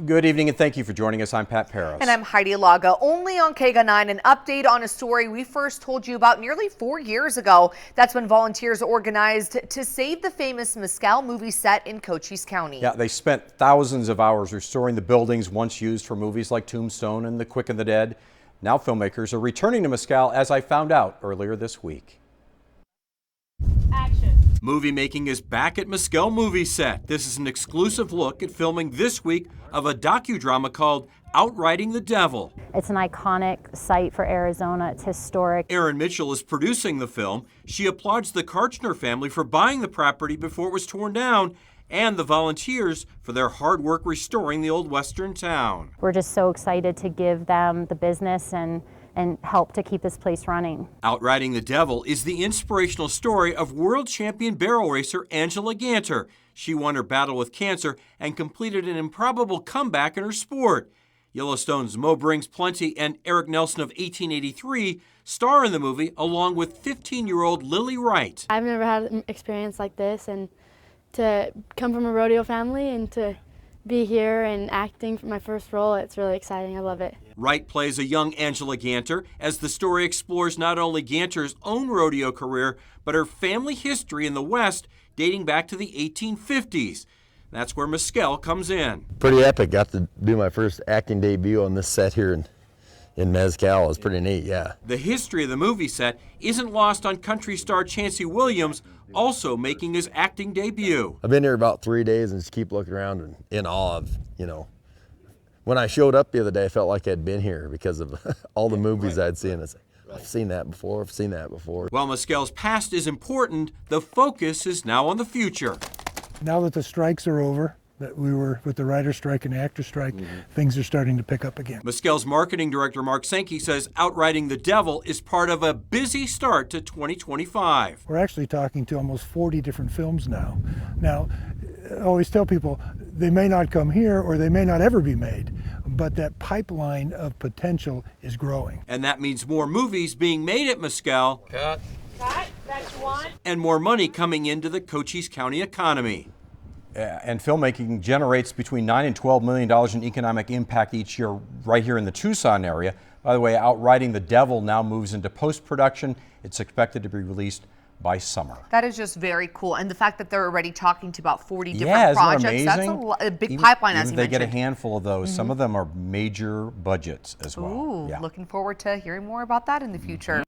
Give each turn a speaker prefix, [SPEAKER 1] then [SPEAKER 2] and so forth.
[SPEAKER 1] Good evening and thank you for joining us. I'm Pat Parris.
[SPEAKER 2] And I'm Heidi Laga. Only on KGUN, an update on a story we first told you about nearly 4 years ago. That's when volunteers organized to save the famous Mescal Movie Set in Cochise County.
[SPEAKER 1] Yeah, they spent thousands of hours restoring the buildings once used for movies like Tombstone and The Quick and the Dead. Now filmmakers are returning to Mescal, as I found out earlier this week.
[SPEAKER 3] Action.
[SPEAKER 1] Movie making is back at Mescal Movie Set. This is an exclusive look at filming this week of a docudrama called Outriding the Devil.
[SPEAKER 3] It's an iconic site for Arizona. It's historic.
[SPEAKER 1] Erin Mitchell is producing the film. She applauds the Karchner family for buying the property before it was torn down, and the volunteers for their hard work restoring the old western town.
[SPEAKER 3] We're just so excited to give them the business and help to keep this place running.
[SPEAKER 1] Outriding the Devil is the inspirational story of world champion barrel racer Angela Ganter. She won her battle with cancer and completed an improbable comeback in her sport. Yellowstone's Mo Brings Plenty and Eric Nelson of 1883 star in the movie along with 15-year-old Lily Wright.
[SPEAKER 4] I've never had an experience like this, and to come from a rodeo family and to be here and acting for my first role, it's really exciting. I love it.
[SPEAKER 1] Wright plays a young Angela Ganter as the story explores not only Ganter's own rodeo career, but her family history in the West dating back to the 1850s. That's where Mescal comes in.
[SPEAKER 5] Pretty epic. Got to do my first acting debut on this set here in Mescal. It was pretty neat, yeah.
[SPEAKER 1] The history of the movie set isn't lost on country star Chancey Williams, also making his acting debut.
[SPEAKER 5] I've been here about 3 days and just keep looking around and in awe of, when I showed up the other day, I felt like I'd been here because of all the movies I'd seen. I've seen that before, I've seen that before.
[SPEAKER 1] While Mescal's past is important, the focus is now on the future.
[SPEAKER 6] Now that the strikes are over, that we were with the writer's strike and the actor's strike, things are starting to pick up again.
[SPEAKER 1] Mescal's marketing director Mark Sankey says Outriding the Devil is part of a busy start to 2025.
[SPEAKER 6] We're actually talking to almost 40 different films now. Now, I always tell people they may not come here or they may not ever be made, but that pipeline of potential is growing.
[SPEAKER 1] And that means more movies being made at Mescal.
[SPEAKER 3] Cut. That's one.
[SPEAKER 1] And more money coming into the Cochise County economy. And filmmaking generates between $9 and $12 million in economic impact each year right here in the Tucson area. By the way, Outriding the Devil now moves into post-production. It's expected to be released by summer.
[SPEAKER 2] That is just very cool. And the fact that they're already talking to about 40 different projects, that's a big pipeline, as you mentioned.
[SPEAKER 1] They get a handful of those. Some of them are major budgets as well.
[SPEAKER 2] Ooh, looking forward to hearing more about that in the future.